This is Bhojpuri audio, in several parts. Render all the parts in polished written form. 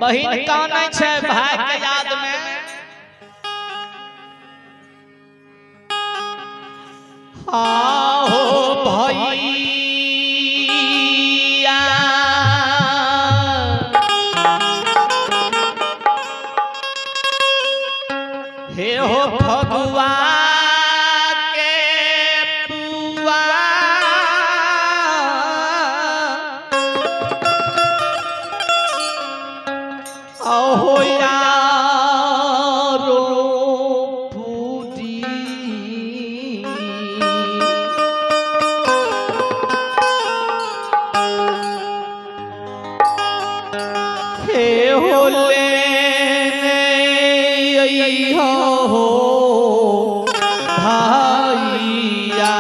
बहिन कानै छै भाई के याद में हो भैया हे हो फगुआ के पुआ हो यारो पूरी हे होले हो भाइया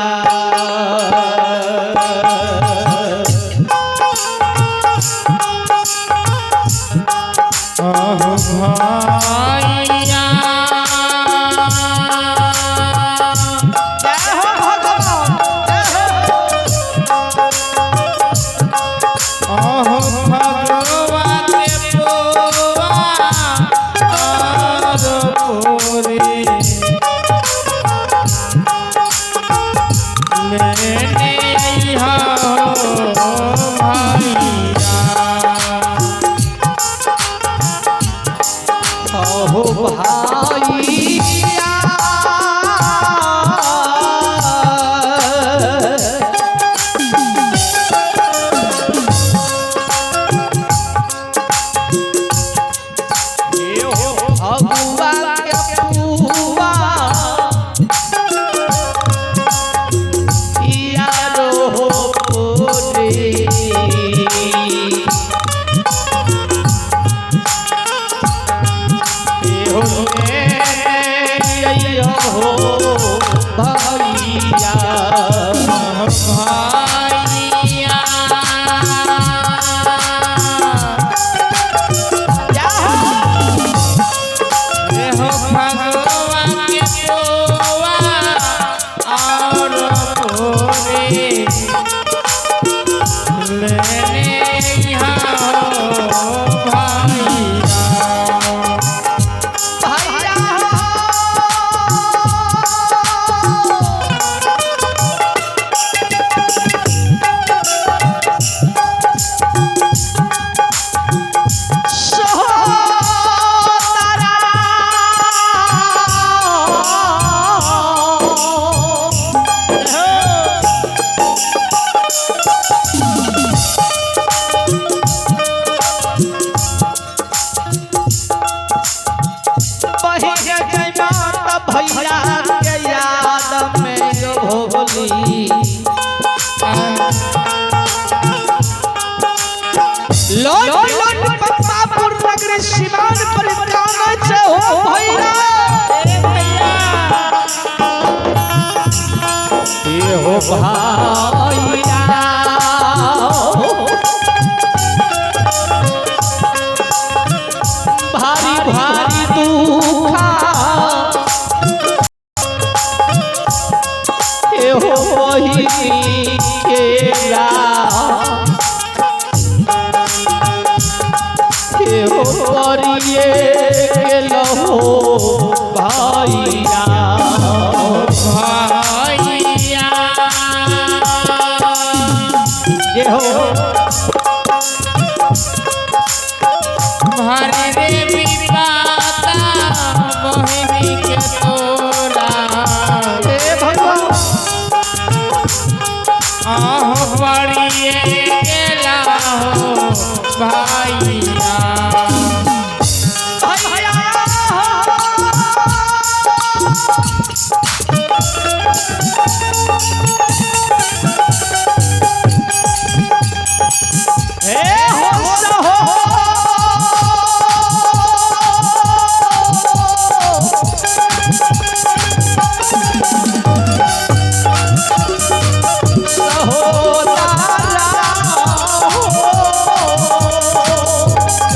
भाइया सीमान पर काना छे हो भैया ये हो भैया भारी भारी दुखा ये हो वही केला परिए लहो भाइया भाइया ये हो भारी रे विपाता बहिनी के तोरा हे भगवान आहो परिए लहो भाइया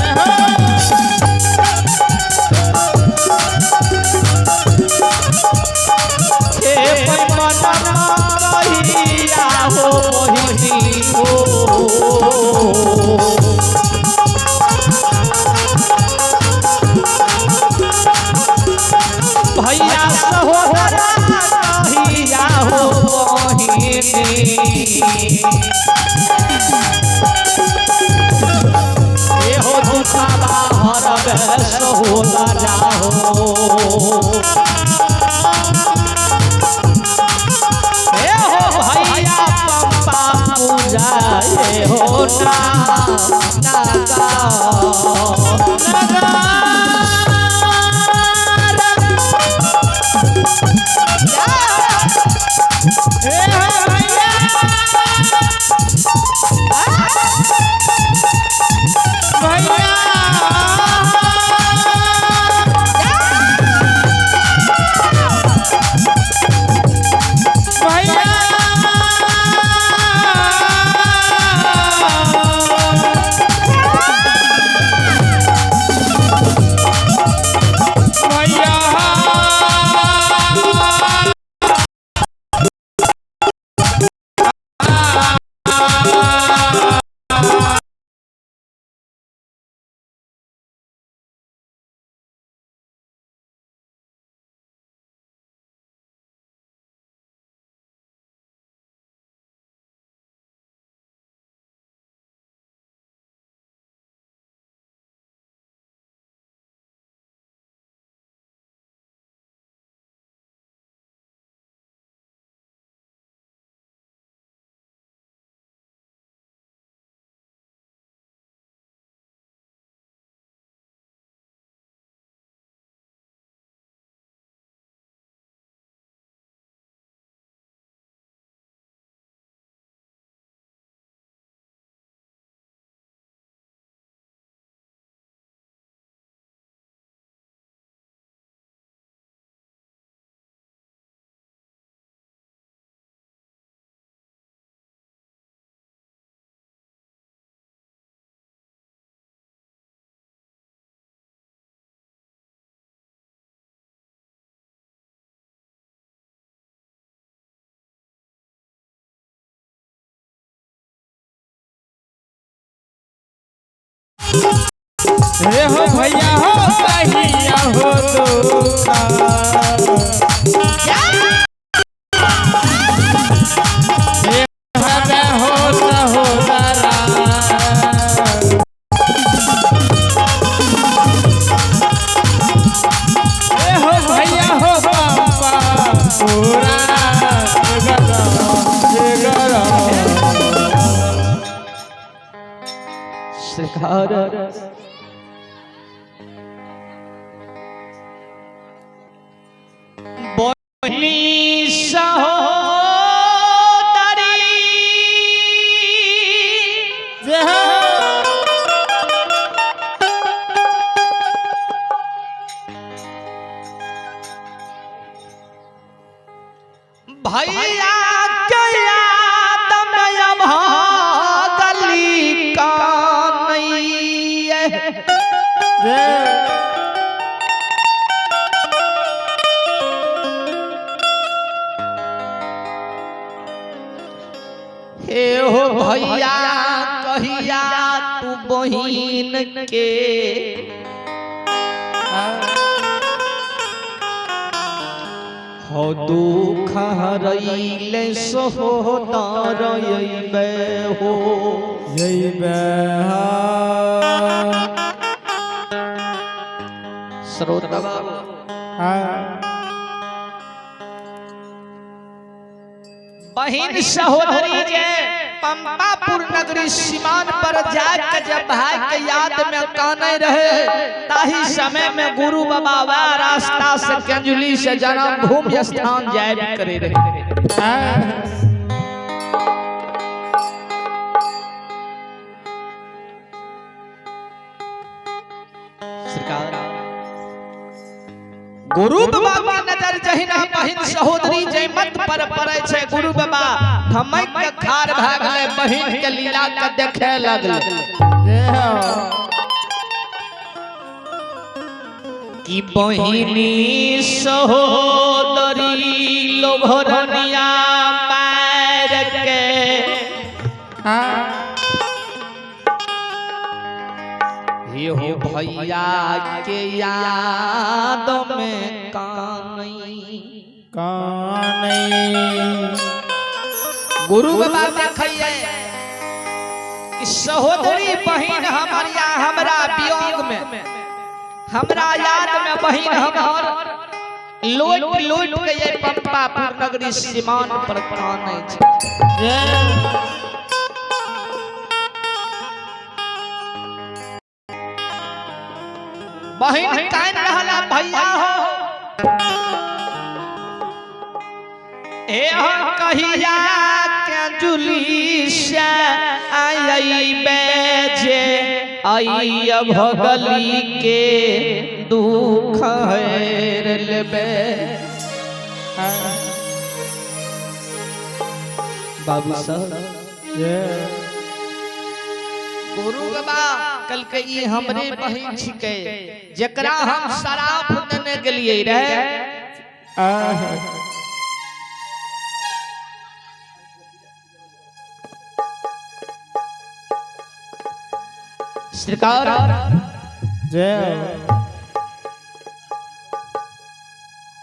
हो सहोदरा हो हे हो भैया पंपा पूजा हे हो ना रे हो भैया हो कहिया हो रे हो सहोदरा रे हो भैया हो पंपा पूरा शिखर बोली सहोदरी भैया के याद में भागली का हे हो भैया कहिया तू बहिन के हो दुख हरैले सहोदर अइबे हो जइबे श्रोता बहिन सहोदरी जे पंपापुर नगरी सीमान पर जाके जब भाई के याद में काने रहे ताही समय में गुरु बाबा वा रास्ता से कंजुली से जन्म भूमि स्थान जाय करे रहे गुरु बाबा के नजर जहिना बहिन सहोदरी जय मत पर पड़े छे गुरु बाबा धमक के खार भागले बहिन के लीला के देखे लगले कि बहिनी सहोदरी लोभरनिया मार के ये हो भैया के याद में कानई गुरु बाबा देखिए कि सहोदरी बहिन हमारिया हमरा वियोग में हमरा याद में बहिन हमार लोट लोट के ये पंपापुर नगरी सीमान पर कानै छै। बहिन कान रहला भैया हो ए कहिया के जुलिया आई बेजे आई भगली के दुख हेर लेबे। बाबू साहब गुरु बाबा कल के ई हमरे बहिन छिके जेकरा हम शराब देने गेलिए रहे। सरकार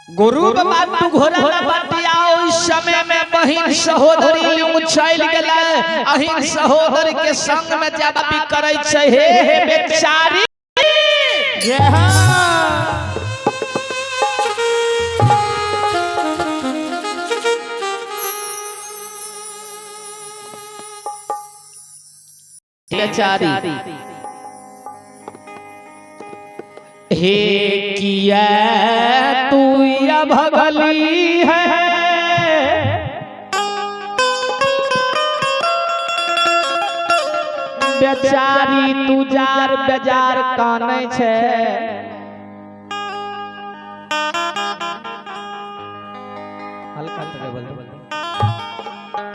गुरु बाबा तू घोड़ा बटिया उस समय में बहिन सहोदरी उछल गेलै अहिन सहोदर के संग में जब भी करै छै हे बेचारी जे बेचारी हे किया तू या भगली है बेचारी तू जार बेजार कानै छै।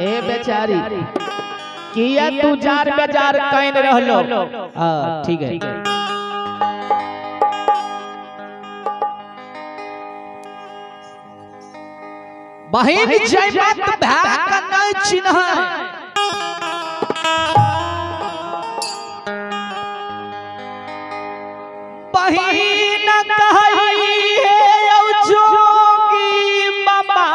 ए बेचारी किया तू जार बेजार कान रहलो। ठीक है बहिन जय बात भाग का नहीं चिन्ह बहिन कहई है जोगी बाबा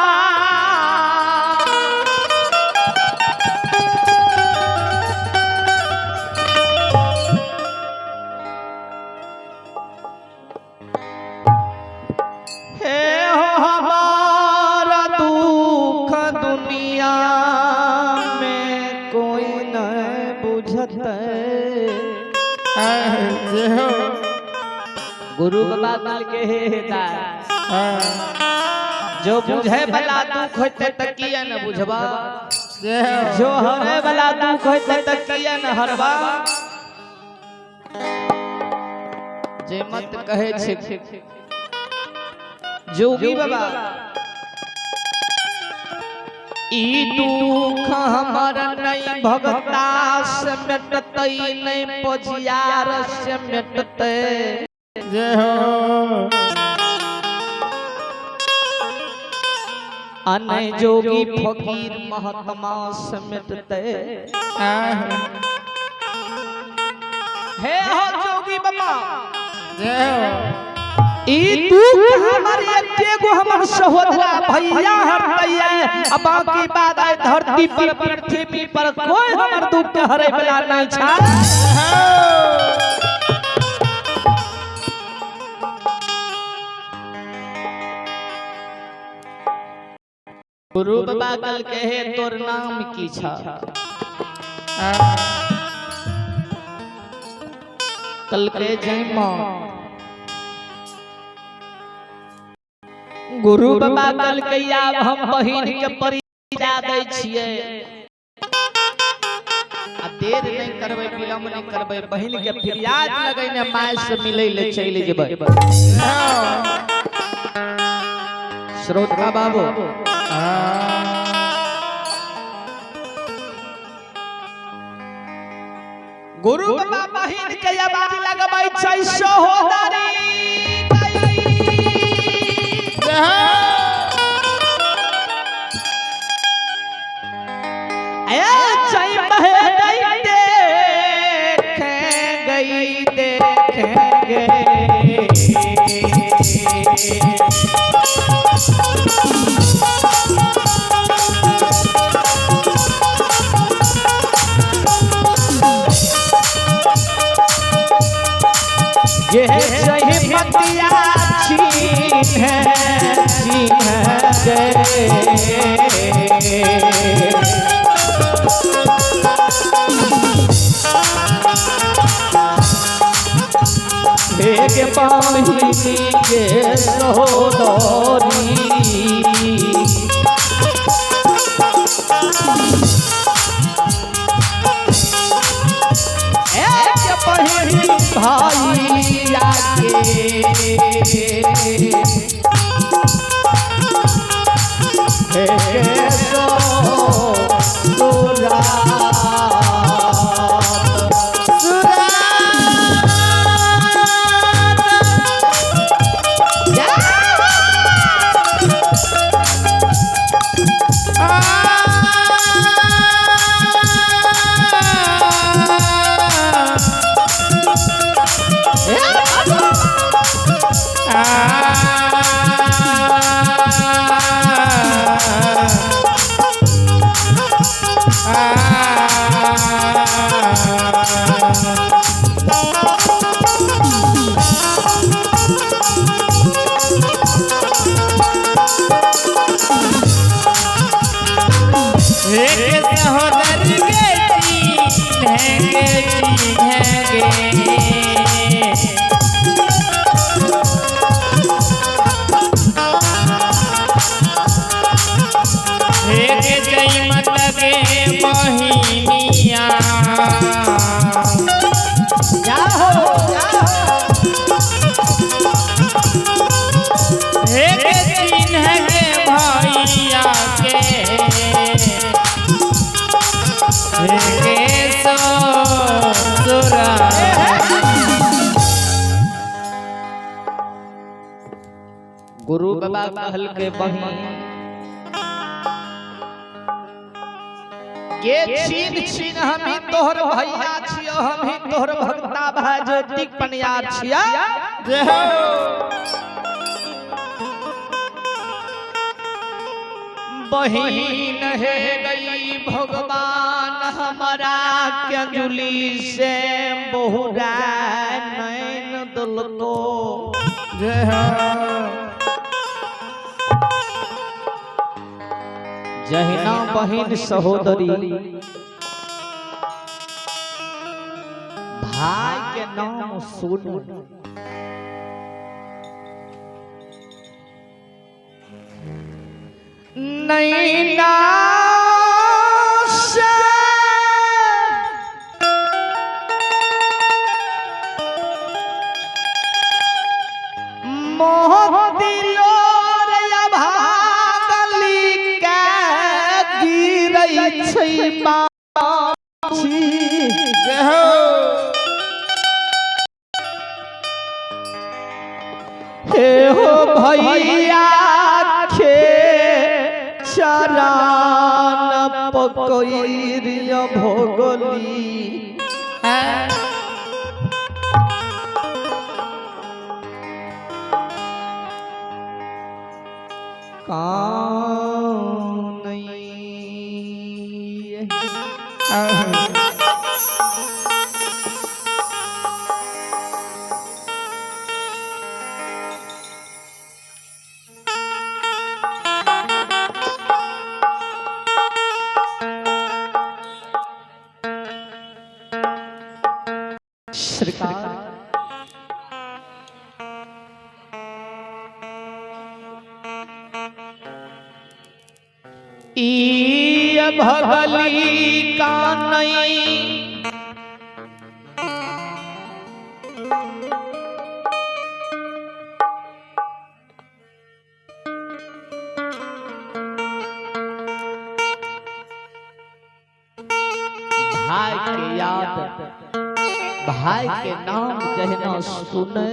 हे गुरु बाबा कल के जो बुझे भला दुख होते त किया न बुझबा जो हरे भला दुख होते त किया न हरबा जे मत कहे छै जोगी बाबा ई दुख हमर नहीं भगता से मिटतै नहीं पोजियार से मिटतै जय हो अनय जोगी फकीर महात्मा से मिटतै। हे हो जोगी बाबा जय हो ई दुख हमर एकेगो हमर सहोदरा भैया हरतैया अब बाकी बात है धरती पर पृथ्वी पर कोई हमर दुख के हरै वाला नहीं छै। गुरु बाबा कल कहे तोर नाम की छा कल के जय मां गुरु बाबा कल के आब हम बहिन के परिचय दै छियै आ देर नहीं करबै विलम्ब नहीं करबै बहिन के फरियाद लगैने माय से मिलै ले चलि जेबै। श्रोता बाबू गुरु बाबा बहिन के आवाज लगबै छै सहोदरी ये सही मतिया छीन के पानी के सहोदरी पहली भाई गुरु बाबा कहल के बहिन के छीन छीन हमी तोहर भैया छियो हमी तोहर भक्ता भाई ज्योतिक पनियार छिया बहिन है गई भगवान हमारा के अंजुली से बहुरा नैन दुल को जहिना बहिन सहोदरी भाई के नाम सुन नैना से मोह दिलो रे भागली के गिरई छै माछी हे हो भैया खे चरान पकइरिया भोगली कौन सरकार ई भगली कानई भाई के याद भाई के नाम जहना सुने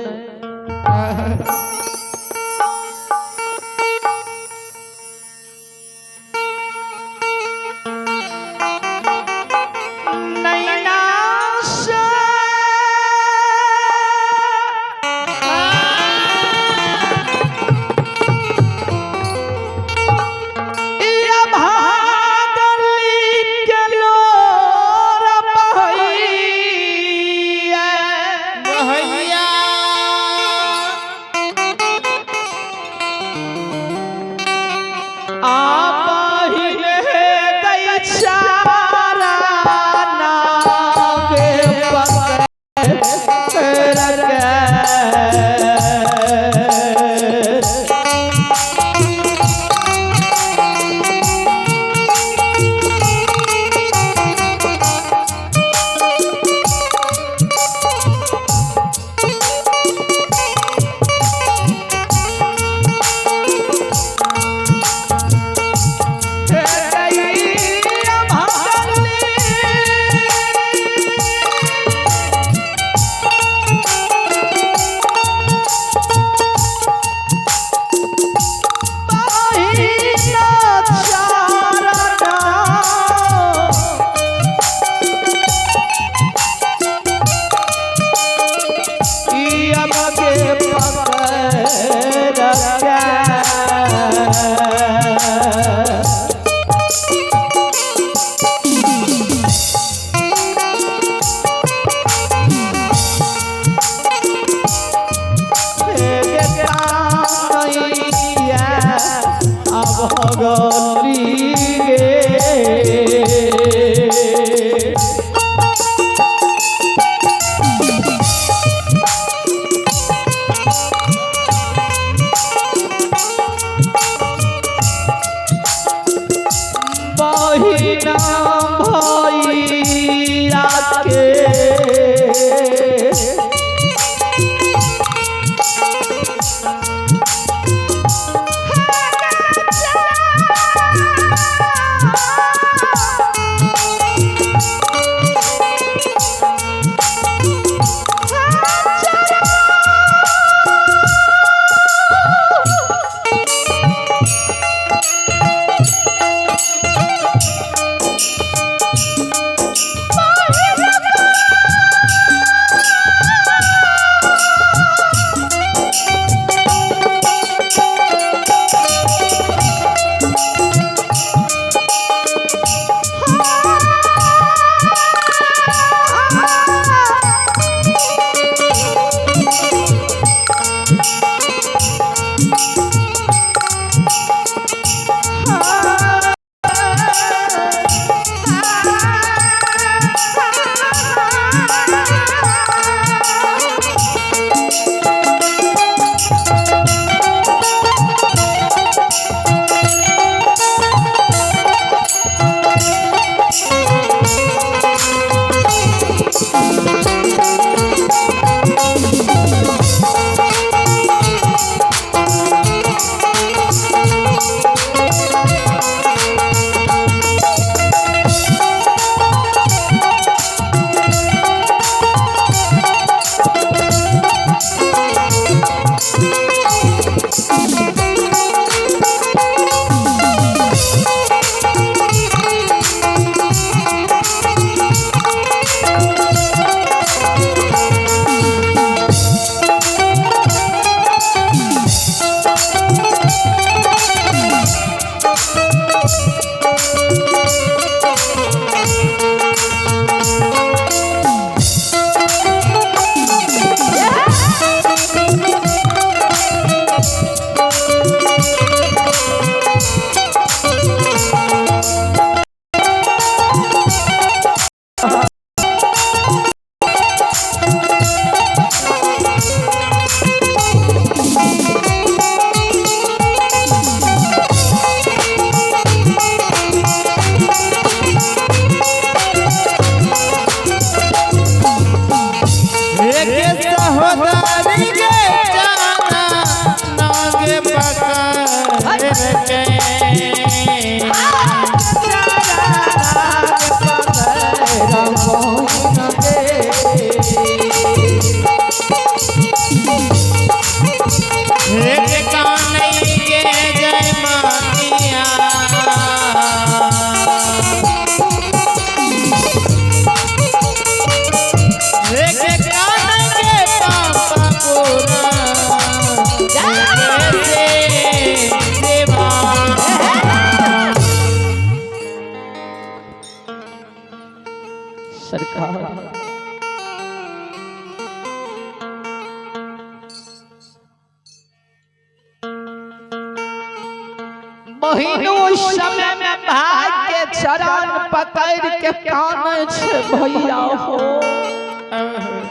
बहिनों समय में भाई के चरण पकड़ के कान से भैया हो